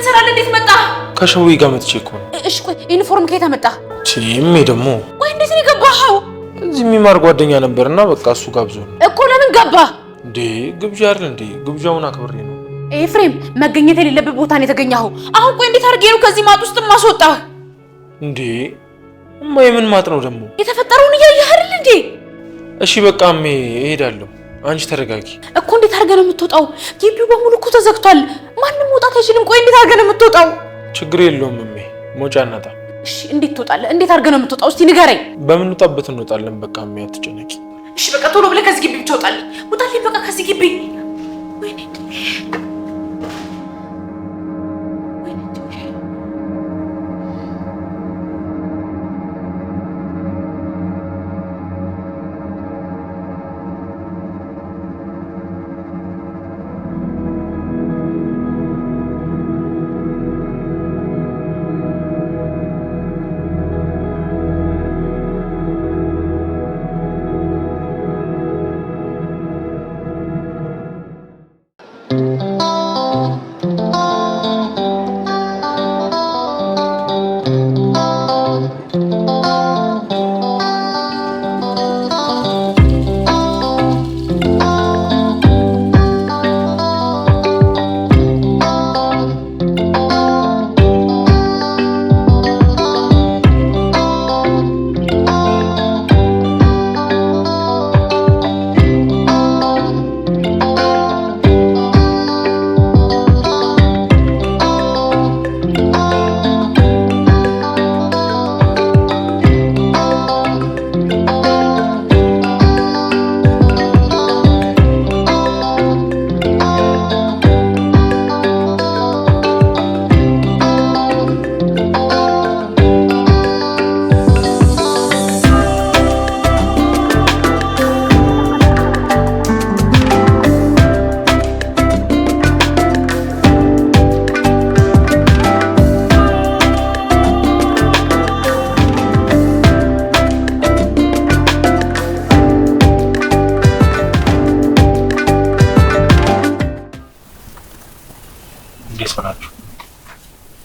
ትሰራለህ? እንዴት መጣ? ከሸዊ ጋር መጥቼ እኮ ነው። እሺ ቆይ ዩኒፎርም ከየት መጣ? እቺም ደግሞ ቆይ እንዴት ነው የገባኸው? እዚህ የሚማር ጓደኛ ነበርና በቃ እሱ ጋብዞ ነው እኮ። ለምን ገባ እንዴ? ግብዣ አይደል እንዴ? ግብዣውን አክብሬ ነው። ኤፍሬም መገኘት የሌለበት ቦታ ነው የተገኘኸው። አሁን ቆይ እንዴት አድርጌ ነው ከዚህ ማጥ ውስጥ ማስወጣህ እንዴ? እማ የምን ማጥ ነው ደግሞ? የተፈጠረውን እያየህ አይደል እንዴ? እሺ በቃ እሜ እሄዳለሁ። አንቺ ተረጋጊ እኮ። እንዴት አድርገህ ነው የምትወጣው? ግቢው በሙሉ እኮ ተዘግቷል። ማንም መውጣት አይችልም። ቆይ እንዴት አድርገህ ነው የምትወጣው? ችግር የለውም እሜ፣ መውጫ እናጣ። እሺ እንዴት ትወጣለህ? እንዴት አድርገህ ነው የምትወጣው? እስቲ ንገረኝ። በምንወጣበት እንወጣለን። በቃ እሜ አትጨነቂ። እሺ በቃ ቶሎ ብለህ ከዚህ ግቢ ብቻ ውጣልኝ። ውጣልኝ በቃ ከዚህ ግቢ። ወይኔ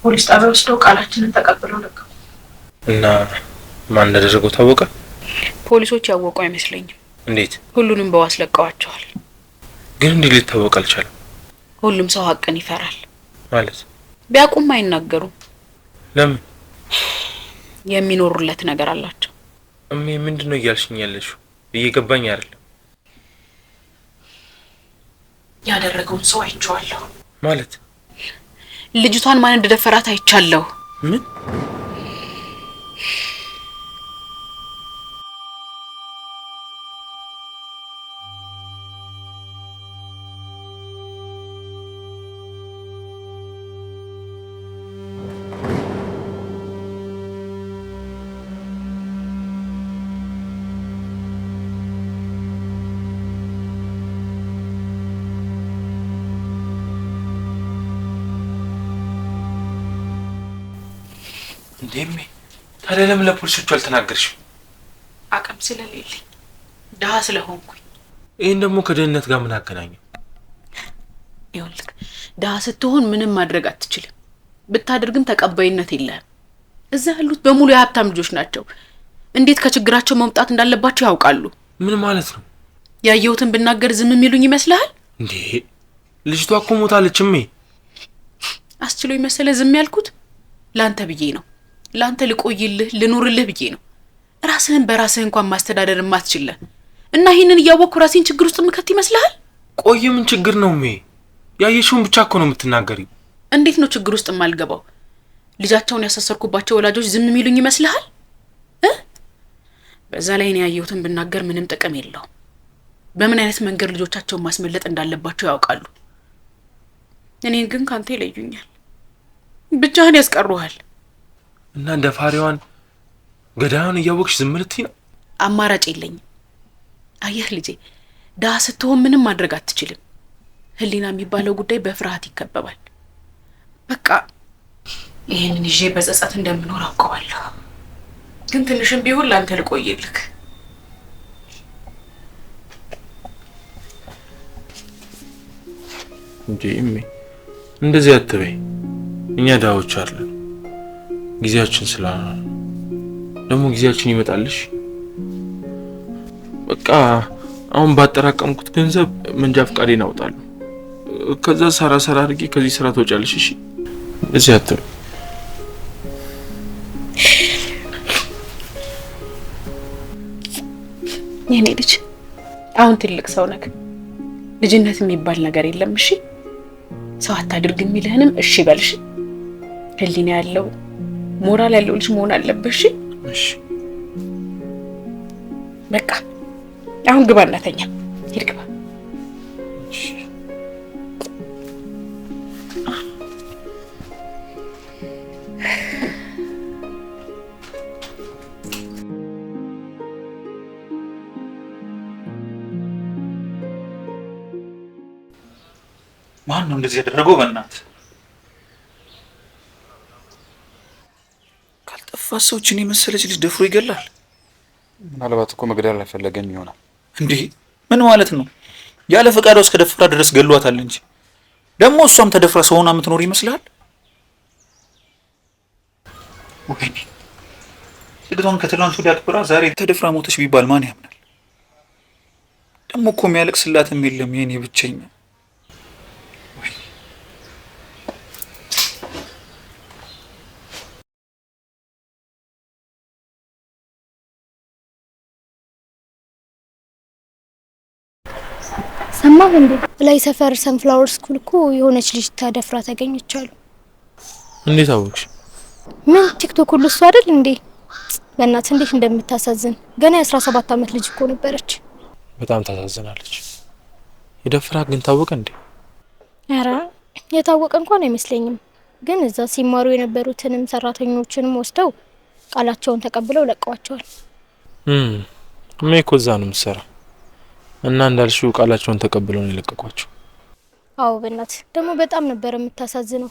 ፖሊስ ጣቢያ ወስደው ቃላችንን ተቀብለው ለቀቁ። እና ማን እንደደረገው ታወቀ? ፖሊሶች ያወቁ አይመስለኝም። እንዴት? ሁሉንም በዋስ ለቀዋቸዋል። ግን እንዴት ሊታወቅ አልቻለም? ሁሉም ሰው ሀቅን ይፈራል ማለት። ቢያውቁም አይናገሩም። ለምን? የሚኖሩለት ነገር አላቸው። እሜ ምንድነው እያልሽኝ ያለሽው? እየገባኝ አይደለም። ያደረገውን ሰው አይቼዋለሁ። ማለት? ልጅቷን ማን እንደደፈራት አይቻለሁ። ምን? እንደም ታዲያ ለምን ለፖሊሶቹ አልተናገርሽም? አቅም ስለሌለኝ፣ ደሃ ስለሆንኩኝ። ይሄን ደግሞ ከደህንነት ጋር ምን አገናኘው? ይኸውልህ ደሃ ስትሆን ምንም ማድረግ አትችልም። ብታደርግም ተቀባይነት የለህም። እዛ ያሉት በሙሉ የሀብታም ልጆች ናቸው። እንዴት ከችግራቸው መውጣት እንዳለባቸው ያውቃሉ። ምን ማለት ነው? ያየሁትን ብናገር ዝም የሚሉኝ ይመስልሃል እንዴ? ልጅቷ እኮ ሞታለች። አስችሎኝ መሰለ ዝም ያልኩት? ላንተ ብዬ ነው። ላንተ ልቆይልህ ልኖርልህ ብዬ ነው። ራስህን በራስህ እንኳን ማስተዳደር ማትችልህ እና ይሄንን እያወቅኩ ራሴን ችግር ውስጥ ምከት ይመስልሃል? ቆይ ምን ችግር ነው? ያየሽውን ብቻ እኮ ነው የምትናገሪው። እንዴት ነው ችግር ውስጥ የማልገባው? ልጃቸውን ያሳሰርኩባቸው ወላጆች ዝም የሚሉኝ ይመስልሃል? በዛ ላይ እኔ ያየሁትን ብናገር ምንም ጥቅም የለውም። በምን አይነት መንገድ ልጆቻቸውን ማስመለጥ እንዳለባቸው ያውቃሉ። እኔን ግን ካንተ ይለዩኛል፣ ብቻህን ያስቀሩሃል። እና እንደ ፋሪዋን ገዳዩን እያወቅሽ ዝም ልትይ ነው? አማራጭ የለኝም። አየህ ልጄ፣ ደሃ ስትሆን ምንም ማድረግ አትችልም። ህሊና የሚባለው ጉዳይ በፍርሃት ይከበባል። በቃ ይሄንን ይዤ በጸጸት እንደምኖር አውቀዋለሁ። ግን ትንሽም ቢሆን ላንተ ልቆይልክ። እንጂ እንደዚህ አትበይ። እኛ ዳዎች አይደል ጊዜያችን ስላለ ደግሞ ጊዜያችን ይመጣልሽ። በቃ አሁን ባጠራቀምኩት ገንዘብ መንጃ ፈቃዴን አውጣለሁ። ከዛ ሰራ አድርጌ ከዚህ ስራ ትወጫለሽ። እሺ እዚህ አትበይ። የኔ ልጅ አሁን ትልቅ ሰው ነህ። ልጅነት የሚባል ነገር የለም። እሺ ሰው አታድርግ የሚልህንም እሺ በልሽ። ህሊና ያለው ሞራል ያለው ልጅ መሆን አለብሽ። እሺ በቃ አሁን ግባ እናተኛ። ሂድ ግባ። ማን ነው እንደዚህ ያደረገው? በእናት ካልጠፋ ሰዎችን የመሰለች ልጅ ደፍሮ ይገላል። ምናልባት እኮ መግደል አልፈለገም ይሆናል። እንዴ ምን ማለት ነው? ያለ ፈቃዷ እስከ ደፍራ ድረስ ገሏታል እንጂ ደግሞ እሷም ተደፍራ ሰው ሆና የምትኖር ይመስላል? ወይኔ ልጅቷን ከትላንት ወዲያ አክብራ ዛሬ ተደፍራ ሞተች ቢባል ማን ያምናል? ደግሞ እኮ የሚያለቅስላትም የለም የኔ ብቸኛ። ሰማህ እንዴ? ላይ ሰፈር ሰንፍላወር ስኩል እኮ የሆነች ልጅ ተደፍራ ተገኘቻሉ። እንዴት አወቅሽ? ምን ቲክቶክ ሁሉ እሱ አይደል እንዴ? በእናት እንዴት እንደምታሳዝን ገና የ17 አመት ልጅ እኮ ነበረች። በጣም ታሳዝናለች። የደፍራት ግን ታወቀ እንዴ? ኧረ የታወቀ እንኳን አይመስለኝም። ግን እዛ ሲማሩ የነበሩትንም ሰራተኞችንም ወስደው ቃላቸውን ተቀብለው ለቀዋቸዋል። እኮ እዛ ነው የምትሰራው እና እንዳልሽው ቃላቸውን ተቀብለው ነው የለቀቋቸው። አዎ በእናት ደግሞ በጣም ነበር የምታሳዝነው።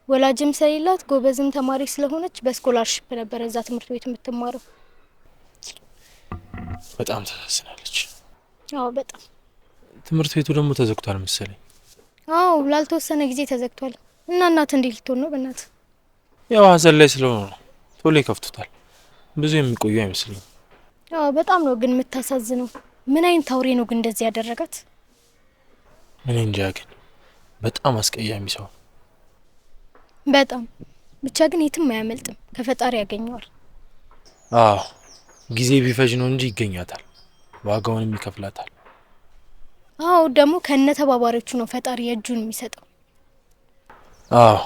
ወላጅም ስለሌላት ጎበዝም ተማሪ ስለሆነች በስኮላርሺፕ ነበር እዛ ትምህርት ቤት የምትማረው። በጣም ታሳዝናለች። አዎ በጣም። ትምህርት ቤቱ ደግሞ ተዘግቷል መሰለኝ። አዎ ላልተወሰነ ጊዜ ተዘግቷል። እና እናት እንዴት ልትሆን ነው በእናት? ያው ሀዘን ላይ ስለሆነ ነው ቶሎ ይከፍቱታል። ብዙ የሚቆዩ አይመስልኝም። አዎ በጣም ነው ግን የምታሳዝነው። ምን አይነት አውሬ ነው ግን እንደዚህ ያደረጋት? እኔ እንጃ ግን በጣም አስቀያሚ ሰው። በጣም ብቻ ግን የትም አያመልጥም፣ ከፈጣሪ ያገኘዋል። አዎ ጊዜ ቢፈጅ ነው እንጂ ይገኛታል፣ ዋጋውንም ይከፍላታል። አዎ ደግሞ ከነ ተባባሪዎቹ ነው ፈጣሪ የእጁን የሚሰጠው። አዎ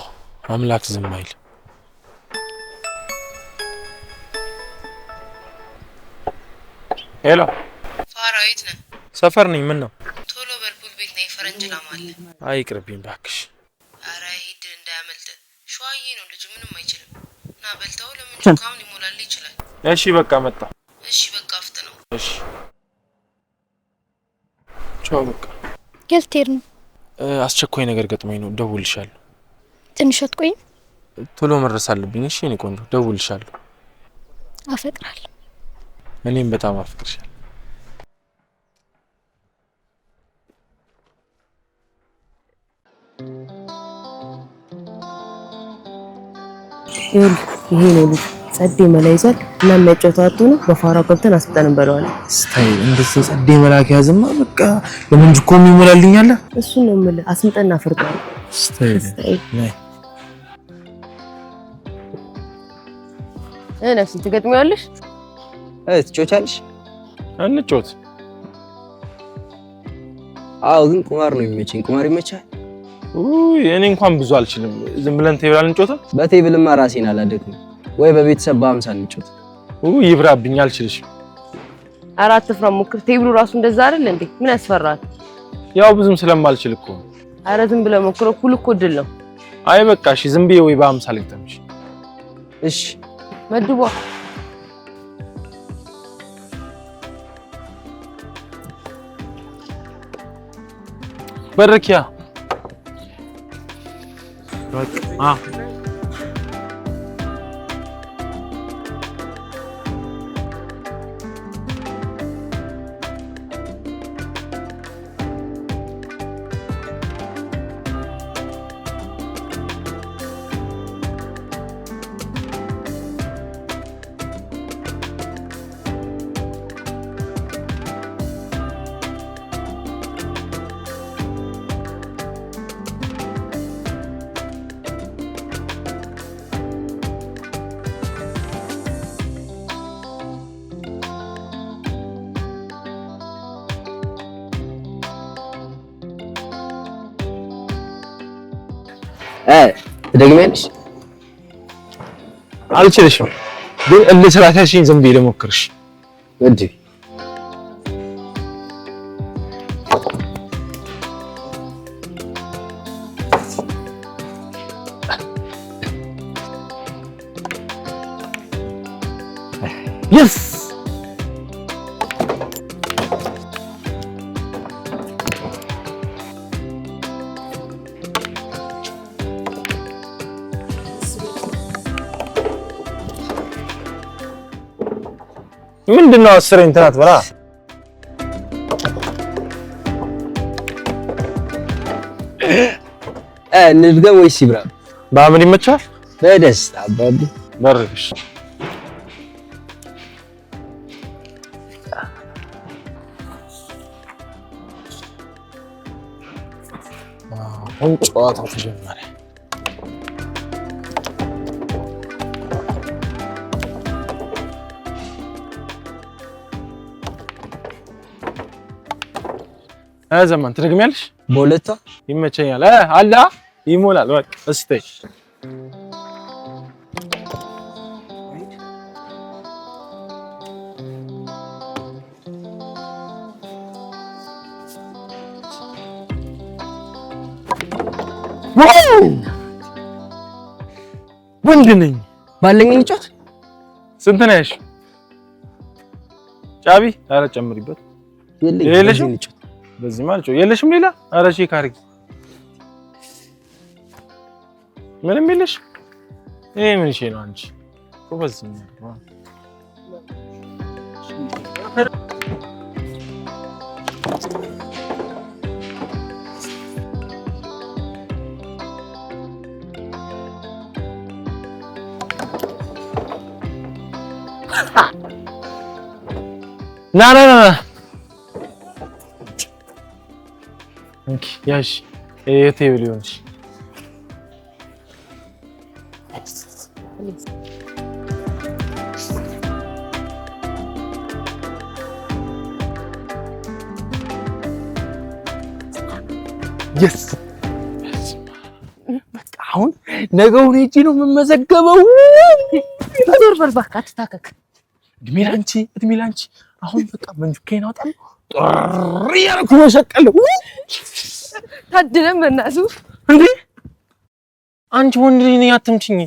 አምላክ ዝም አይል። ሄሎ ፋራዊት ነህ? ሰፈር ነኝ። ምን ነው? ቶሎ በልቡል ቤት ነኝ። ፈረንጅ ላማለ። አይቅርብኝ ባክሽ። አረ ሂድ እንዳያመልጥ። ሸዋዬ ነው ልጁ ምንም አይችልም። ና በልተው ለምን ቹካውን ሊሞላልህ ይችላል። እሺ በቃ መጣ። እሺ በቃ አፍጥ ነው። እሺ ቻው በቃ። ገልቴር ነው። አስቸኳይ ነገር ገጥሞኝ ነው፣ ደውልሻለሁ። ትንሽ አትቆይም? ቶሎ መድረስ አለብኝ። እሺ እኔ ቆንጆ ደውልሻለሁ። አፈቅራለሁ። እኔም በጣም አፈቅርሻለሁ። ይሄ ነው ልጅ ጸዴ መላ ይዟል እና የሚያጫውታቱ ነው። በፋራው ገብተን አስብጠን እንበለዋለን። ስታይ እንደዚህ ጸዴ መላክ ያዝማ በቃ ለምን ጅኮም ይሞላልኛል። እሱ ነው የምልህ። አስምጠና ፈርጣው ስታይ ነይ ነፍሲ ትገጥሚዋለሽ። ትጮቻለሽ? እንጮት። አዎ ግን ቁማር ነው የሚመቸኝ። ቁማር ይመቻል? እኔ እንኳን ብዙ አልችልም። ዝም ብለን ቴብል አንጮትም? በቴብልማ ራሴን አላደክም ወይ በቤተሰብ በአምሳ እንጮት። ይብራብኝ አልችልሽ። አራት ፍራ ሞክር። ቴብሉ ራሱ እንደዛ አይደል እንዴ? ምን ያስፈራል? ያው ብዙም ስለማልችል እኮ። አረ ዝም ብለህ ሞክረው። ኩል እኮ ድል ነው። አይ በቃ እሺ ዝም ብዬ ወይ በአምሳ ልግጠምሽ። እሺ መድቧ በረኪያ በቃ ትደግሚያለሽ? አልችልሽም፣ ግን እልህ ስላልያዝሽኝ ዝም ብዬ ልሞክርሽ። እንዴ የስ ምንድነው? አስረኝ እንትን አትበላ። እንድገም ወይስ ይብራ? በአመድ ይመቻል። በደስታ አባቢ በርሽ አሁን ጨዋታው ተጀመረ። ዘማን ትደግሚያለሽ? በሁለቷ ይመቸኛል። አላ ይሞላል። በቃ እስቲ ወንድ ነኝ ባለኝ እንጫት። ስንት ነሽ? ጫቢ ኧረ ጨምሪበት። የለሽም? በዚህ ማለት ነው። የለሽም ሌላ? ኧረ ቼክ አድርጊ። ምንም የለሽ? ይሄ ምን እሺ ነው አንቺ? ጎበዝ ነው። ና ና ና እንኪ ያሽ የቴብል ይሆንሽ። የስ በቃ አሁን ነገውን ሄጄ ነው የምመዘገበው። ዞር በል እባክህ አትታከክ። እድሜ ላንቺ አሁን በቃ መንጁኬን አውጣለሁ። ጥሪ ያልኩ ነው ሰቀለው። ታድለም በእናትህ እንዴ አንቺ ወንድ ልጅ ነኝ አትምችኝ።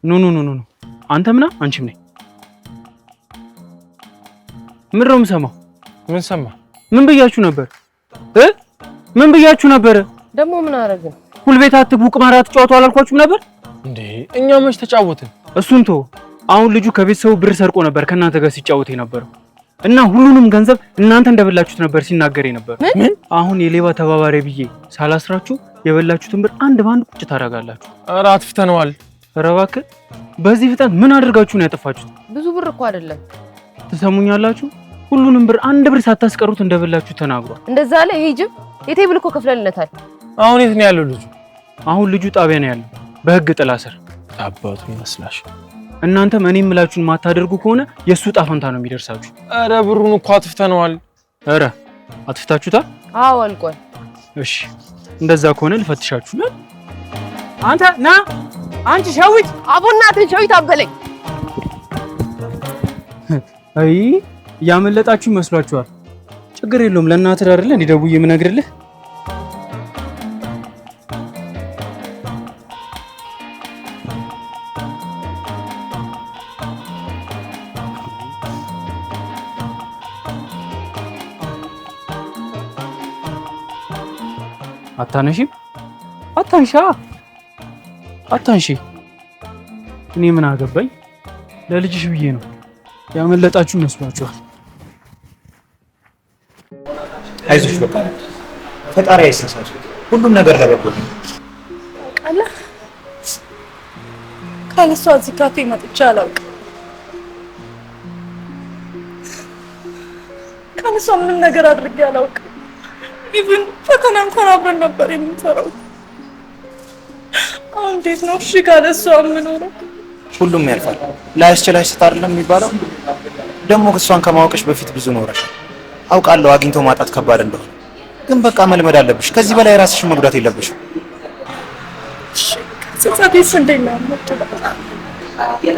ኖ ኖ ኖ ኖ አንተ ምና አንቺም ነኝ። ምን ነው የምሰማው? ምን ሰማ? ምን ብያችሁ ነበር? ምን ብያችሁ ነበር? ደግሞ ምን አደረግን? ሁል ቤት አትግቡ፣ ቁማር አትጫወቱ አላልኳችሁም ነበር እንዴ? እኛ መች ተጫወትን? እሱን ተው። አሁን ልጁ ከቤተሰቡ ብር ሰርቆ ነበር ከእናንተ ጋር ሲጫወት የነበረው እና ሁሉንም ገንዘብ እናንተ እንደበላችሁት ነበር ሲናገር ነበር። ምን? አሁን የሌባ ተባባሪ ብዬ ሳላስራችሁ የበላችሁትን ብር አንድ ባንድ ቁጭ ታደርጋላችሁ። ኧረ አጥፍተነዋል። ኧረ እባክህ በዚህ ፍጥነት ምን አድርጋችሁ ነው ያጠፋችሁት? ብዙ ብር እኮ አይደለም። ትሰሙኛላችሁ? ሁሉንም ብር አንድ ብር ሳታስቀሩት እንደበላችሁ ተናግሯል። እንደዛ አለ። ይሄ ጅብ የቴብል እኮ ከፍለንለታል። አሁን የት ነው ያለው ልጁ? አሁን ልጁ ጣቢያ ነው ያለው በህግ ጥላ ስር። አባቱ ይመስላሽ። እናንተም እኔ የምላችሁን ማታደርጉ ከሆነ የሱ ጣፈንታ ነው የሚደርሳችሁ። ኧረ ብሩን እኮ አጥፍተነዋል። ኧረ አጥፍታችሁታል? አዎ አልቋል። እሺ እንደዛ ከሆነ ልፈትሻችሁ። አንተ ና አንቺ ሸዊት አቦናትን ሸዊት አበለኝ። አይ ያመለጣችሁ መስሏችኋል። ችግር የለውም። ለእናትህ አይደለ እንዴ ደውዬ የምነግርልህ? አታነሺም? አታንሺ። እኔ ምን አገባኝ? ለልጅሽ ብዬ ነው። ያመለጣችሁ መስሏችኋል። አይዞሽ በቃ ፈጣሪ አይሳሳት። ሁሉም ነገር ለበጎ ነው። ቃላ ካለሷ እዚህ ካፌ መጥቼ አላውቅም። ካለሷ ምንም ነገር አድርጌ አላውቅም። ኢቭን ፈተና እንኳን አብረን ነበር የምንሰራው። አሁን እንዴት ነው እሺ ካለሷ የምኖረው? ሁሉም ያልፋል። ላያስችላሽ ስት አይደለም የሚባለው። ደግሞ እሷን ከማወቅሽ በፊት ብዙ ኖረሻል። አውቃለሁ አግኝቶ ማጣት ከባድ እንደሆነ። ግን በቃ መልመድ አለብሽ። ከዚህ በላይ ራስሽን መጉዳት የለብሽም። ጸጸቴስ እንዴት ነው?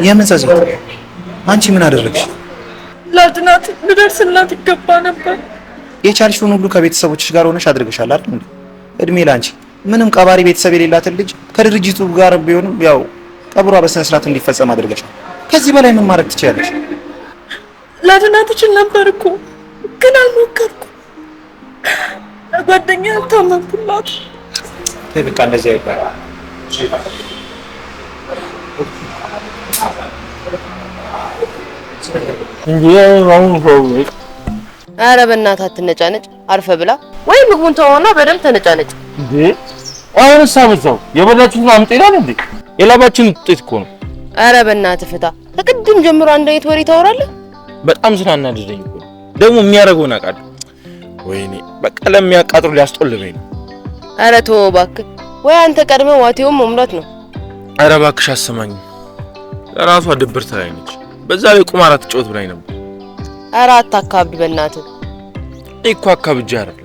የምን ጸጸት? አንቺ ምን አደረግሽ? ላድናት ልደርስላት ይገባ ነበር። የቻልሽውን ሁሉ ከቤተሰቦችሽ ጋር ሆነሽ አድርገሻል አይደል እንዴ? እድሜ ላንቺ። ምንም ቀባሪ ቤተሰብ የሌላትን ልጅ ከድርጅቱ ጋር ቢሆንም ያው ቀብሯ በስነ ስርዓት እንዲፈጸም አድርገሻል። ከዚህ በላይ ምን ማድረግ ትችያለሽ? ላድናት እችል ነበር እኮ ግን አልሞከርኩም። ጓደኛ ታመምኩላት። በቃ እንደዚህ አይባልም። ኧረ በእናትህ አትነጫነጭ፣ አርፈህ ብላ ወይ ምግቡን ተወውና በደንብ ተነጫነጭ። እንዴ አሁንስ አበዛው። የበላችሁት አምጥ ይላል እንዴ? የላባችን ውጤት እኮ ነው። ኧረ በእናትህ ፍታ። ከቅድም ጀምሮ አንድ አይነት ወሬ ታወራለህ። በጣም ስላናደደኝ እኮ ደግሞ የሚያደርገውን አውቃለሁ። ወይኔ በቃ ለሚያቃጥሩ ሊያስጦልበኝ ነው። ኧረ ተወው እባክህ። ወይ አንተ ቀድመህ ዋቴውን መሙላት ነው። ኧረ እባክሽ አሰማኝም። ለራሷ ድብርት ላይ ነች። በዛ ላይ ቁማር አትጫወት ብላኝ ነበር። ኧረ አታካብድ በእናትህ። እኮ አካብጄ አይደለም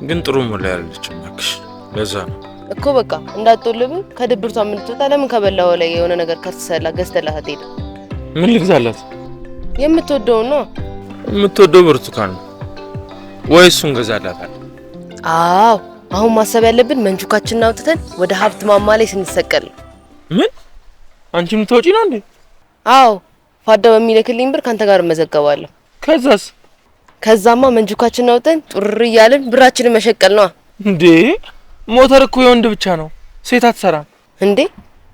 ግን ጥሩ ሞላ ያለችም እባክሽ። ለዛ ነው እኮ በቃ እንዳትጦልብህ። ከድብርቷ የምትወጣ ለምን ከበላው ላይ የሆነ ነገር ከተሰላ ገዝተላት ሄደ። ምን ልግዛላት? የምትወደውን ነው። የምትወደው ብርቱካን ነው ወይ? እሱን ገዛላታል። አዎ አሁን ማሰብ ያለብን መንቹካችንን አውጥተን ወደ ሀብት ማማ ላይ ስንሰቀል። ምን? አንቺም ልትወጪ ነው እንዴ? አዎ ፋዳ በሚልክልኝ ብር ካንተ ጋር መዘገባለሁ። ከዛስ? ከዛማ መንቹካችንን አውጥተን ጡር እያልን ብራችንን መሸቀል ነው። እንዴ ሞተር እኮ የወንድ ብቻ ነው፣ ሴት አትሰራም። እንዴ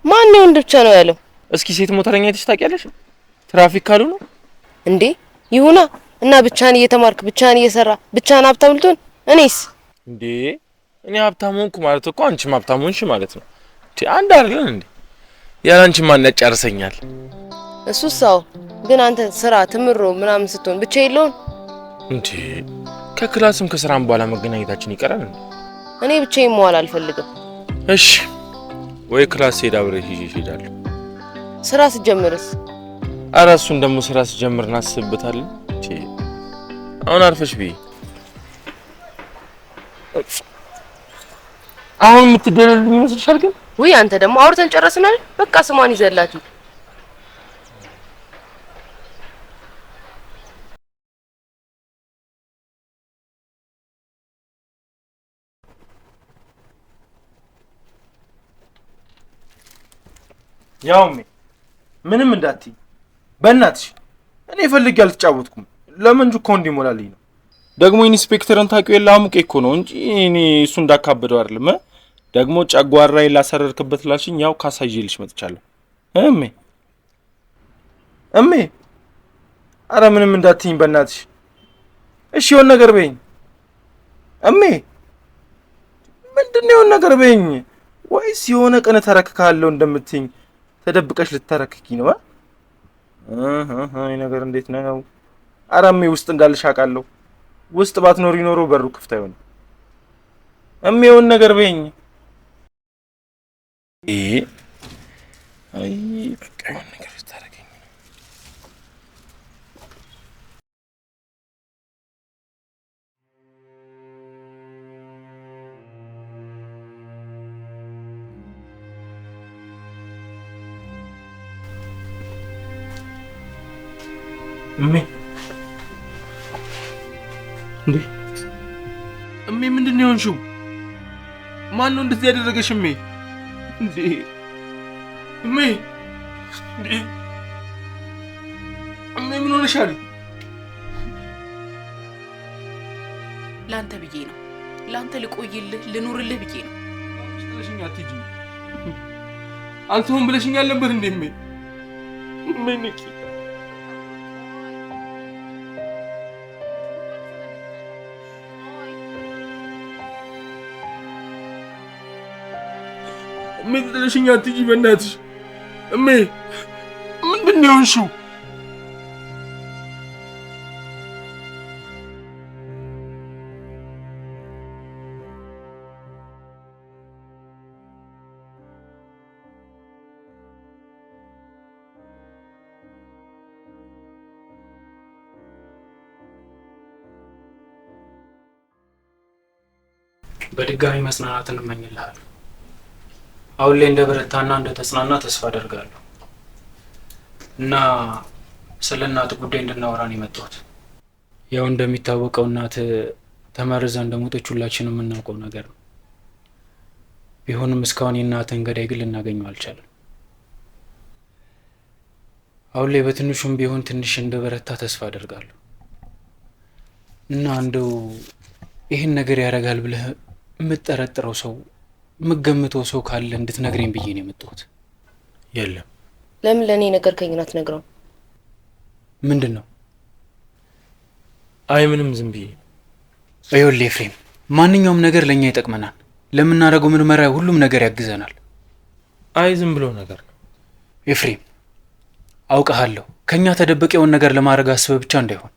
ማን ነው ወንድ ብቻ ነው ያለው? እስኪ ሴት ሞተረኛ አይተሽ ታውቂያለሽ? ትራፊክ ካሉ ነው እንዴ? ይሁና እና ብቻህን እየተማርክ ብቻህን እየሰራ ብቻህን ሀብታም ልትሆን። እኔስ እንዴ እኔ ሀብታም ሆንኩ ማለት እኮ አንቺም ሀብታም ሆንሽ ማለት ነው። አንድ አይደለም እንዴ? ያላንቺ ማን ያጫርሰኛል? እሱስ አዎ። ግን አንተ ስራ ትምሮ ምናምን ስትሆን ብቻ የለውን እንዴ? ከክላስም ከስራም በኋላ መገናኘታችን ይቀራል እንዴ? እኔ ብቻዬን መዋል አልፈልግም። እሺ ወይ ክላስ ሄዳ አብረሽ ይዤሽ እሄዳለሁ። ስራ ስትጀምርስ? ኧረ እሱን ደግሞ ስራ ሲጀምር እናስብበታለን። አሁን አርፈሽ ብይ። አሁን የምትደለልኝ ይመስልሻል? ግን ወይ አንተ ደግሞ አውርተን ጨረስናል። በቃ ስሟን ይዘላት። ያውም ምንም እንዳትይ በእናትሽ። እኔ ፈልጌ አልተጫወትኩም። ለምን ጁኮ እንዲሞላልኝ ነው። ደግሞ ኢንስፔክተርን ታውቂው የለ አሙቄ እኮ ነው እንጂ እኔ እሱ እንዳካበደው አይደለም። ደግሞ ጨጓራዬ ላሰረርክበት ላልሽኝ ያው ካሳይልሽ መጥቻለሁ። እሜ አረ ምንም እንዳትይኝ በእናትሽ። እሺ የሆነ ነገር በይኝ እሜ። ምንድነው የሆነ ነገር በይኝ? ወይስ የሆነ ቀን ተረክካለሁ እንደምትይኝ ተደብቀሽ ልታረክኪ ነው? አይ ነገር እንዴት ነው? አረ እሜ ውስጥ እንዳልሽ አውቃለሁ። ውስጥ ባትኖሪ ኖሮ በሩ ክፍት አይሆንም። እሜ የሆነ ነገር በይኝ። አይ በቃ የሆነ ነገር ልታረገኝ ነው። እሜ እንዴ እሜ ምንድን ነው የሆንሽው? ማን ነው እንደዚህ ያደረገሽ? እሜ እንዴ እሜ እንዴ እሜ ምን ሆነሻል? ላንተ ብዬ ነው፣ ላንተ ልቆይልህ ልኑርልህ ብዬ ነው። ጥለሽኝ አትሂጂ። አልተውም ብለሽኛል ነበር እንዴ እሜ? ምን ንቂ እሜ ጥለሽኝ አትሂጂ በእናትሽ እሜ። ምንድን ነው የሆንሽው? በድጋሚ መጽናናትን እመኝልሃለሁ። አሁን ላይ እንደበረታና እንደተጽናና ተስፋ አደርጋለሁ። እና ስለ እናት ጉዳይ እንድናወራ ነው የመጣሁት። ያው እንደሚታወቀው እናት ተመርዛ እንደሞተች ሁላችንም የምናውቀው ነገር ነው። ቢሆንም እስካሁን የእናትን ገዳይ ግን ልናገኘው አልቻለም። አሁን ላይ በትንሹም ቢሆን ትንሽ እንደበረታ ተስፋ አደርጋለሁ። እና እንደው ይህን ነገር ያደርጋል ብለህ የምትጠረጥረው ሰው የምትገምተው ሰው ካለ እንድትነግረኝ ብዬ ነው የመጣሁት። የለም። ለምን ለእኔ ነገር ከኝ አትነግረው? ምንድን ነው? አይ ምንም ዝም ብዬ። ይኸውልህ ኤፍሬም፣ ማንኛውም ነገር ለእኛ ይጠቅመናል። ለምናደርገው ምርመራ ሁሉም ነገር ያግዘናል። አይ ዝም ብሎ ነገር ነው ኤፍሬም፣ አውቀሃለሁ። ከእኛ ተደበቀውን ነገር ለማድረግ አስበህ ብቻ እንዳይሆን።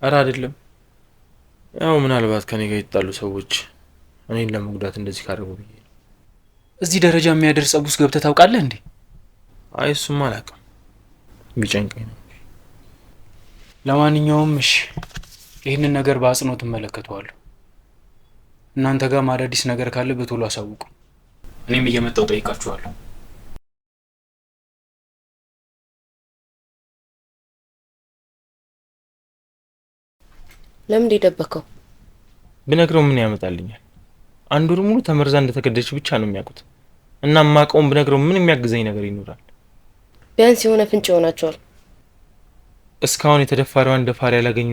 ኧረ አይደለም። ያው ምናልባት ከኔ ጋር የተጣሉ ሰዎች እኔን ለመጉዳት እንደዚህ ካደረጉ ብዬ። እዚህ ደረጃ የሚያደርስ ጸብ ውስጥ ገብተህ ታውቃለህ እንዴ? አይ እሱም አላውቅም፣ ቢጨንቀኝ ነው። ለማንኛውም እሺ፣ ይህንን ነገር በአጽንኦት እመለከተዋለሁ። እናንተ ጋር አዳዲስ ነገር ካለ በቶሎ አሳውቁ። እኔም እየመጣሁ ጠይቃችኋለሁ። ለምን ደበከው? ብነግረው ምን ያመጣልኛል? አንድ ወር ሙሉ ተመርዛ እንደተገደለች ብቻ ነው የሚያውቁት። እና ማቀውን ብነግረው ምን የሚያግዘኝ ነገር ይኖራል? ቢያንስ የሆነ ፍንጭ ይሆናቸዋል። እስካሁን የተደፋሪዋን ደፋሪ ያላገኙ፣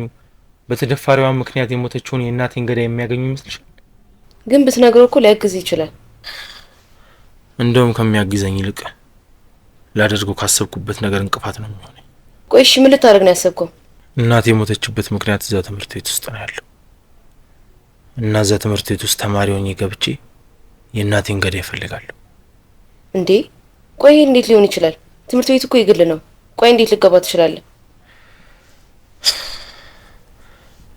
በተደፋሪዋ ምክንያት የሞተችውን የእናቴን ገዳይ የሚያገኙ ይመስልሻል? ግን ብትነግረው እኮ ሊያግዝ ይችላል። እንደውም ከሚያግዘኝ ይልቅ ላደርገው ካሰብኩበት ነገር እንቅፋት ነው የሚሆነኝ። ቆይ እሺ ምን ልታደርግ ነው ያሰብከው? እናቴ የሞተችበት ምክንያት እዛ ትምህርት ቤት ውስጥ ነው ያለው። እና እዛ ትምህርት ቤት ውስጥ ተማሪ ሆኜ ገብቼ የእናቴን ገዳይ እፈልጋለሁ። እንዴ ቆይ እንዴት ሊሆን ይችላል? ትምህርት ቤቱ እኮ የግል ነው። ቆይ እንዴት ልገባ ትችላለህ?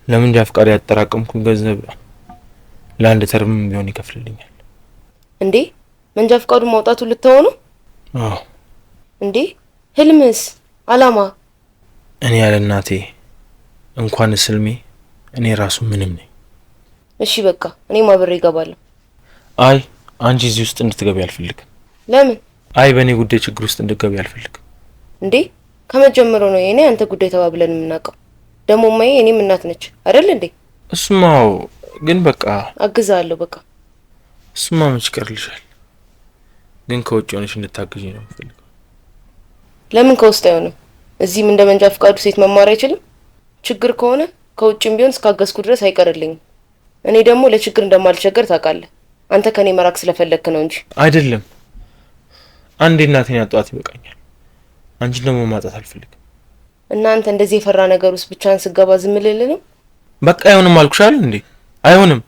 ለምን ጃፍቃሪ ያጠራቀምኩ ገንዘብ ለአንድ ተርም ቢሆን ይከፍልልኛል። እንዴ መንጃ ፈቃዱ ማውጣቱ ልተው ነው? አዎ። እንዴ ህልምስ አላማ? እኔ ያለ እናቴ እንኳን ስልሜ እኔ ራሱ ምንም ነኝ። እሺ በቃ እኔ ማብሬ እገባለሁ። አይ አንቺ እዚህ ውስጥ እንድትገቢ አልፈልግም። ለምን? አይ በእኔ ጉዳይ ችግር ውስጥ እንድትገቢ አልፈልግም። እንዴ ከመጀመሩ ነው የኔ አንተ ጉዳይ ተባብለን የምናውቀው። ደግሞ ማዬ እኔም እናት ነች አይደል እንዴ? እሱማው ግን በቃ አግዛለሁ። በቃ እሱማ መች ይቀርልሻል። ግን ከውጭ ሆነሽ እንድታግዢ ነው የምፈልገው። ለምን ከውስጥ አይሆንም? እዚህም እንደ መንጃ ፈቃዱ ሴት መማር አይችልም? ችግር ከሆነ ከውጭም ቢሆን እስካገዝኩ ድረስ አይቀርልኝም። እኔ ደግሞ ለችግር እንደማልቸገር ታውቃለህ። አንተ ከኔ መራቅ ስለፈለክ ነው እንጂ አይደለም። አንዴ እናቴን ያጧት ይበቃኛል። አንቺን ደግሞ ማጣት አልፈልግም። እና አንተ እንደዚህ የፈራ ነገር ውስጥ ብቻን ስገባ ዝም ልል ነው? በቃ አይሆንም አልኩሻል እንዴ? አይሆንም።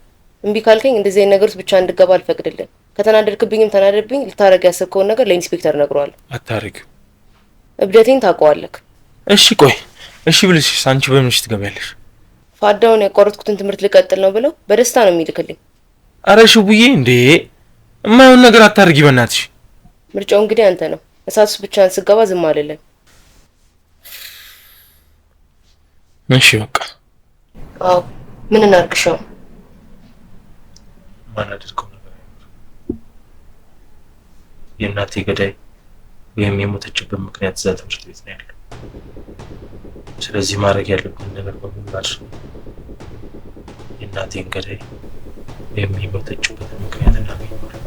እምቢ ካልከኝ እንደዚህ ነገር ውስጥ ብቻ እንድገባ አልፈቅድልም። ከተናደድክብኝም ተናደድብኝ። ልታረግ ያሰብከውን ነገር ለኢንስፔክተር ነግሯል። አታረጊው። እብደቴን ታውቀዋለህ። እሺ ቆይ እሺ ብልሽ አንቺ በምንሽ ትገቢያለሽ? ፋዳውን ያቋረጥኩትን ትምህርት ልቀጥል ነው ብለው በደስታ ነው የሚልክልኝ። አረ ሽቡዬ እንዴ የማይሆን ነገር አታርጊ በእናትሽ። ምርጫው እንግዲህ አንተ ነው። እሳት ውስጥ ብቻን ስገባ ዝም አልልም። እሺ በቃ አዎ ምን እናርግሻው? ማናደርገው ነገር የእናቴ ገዳይ ወይም የሞተችበት ምክንያት እዛ ትምህርት ቤት ነው ያለው። ስለዚህ ማድረግ ያለብን ነገር በሙሉ አድርግ። የእናቴን ገዳይ ወይም የሞተችበት ምክንያት እናገኘዋለን።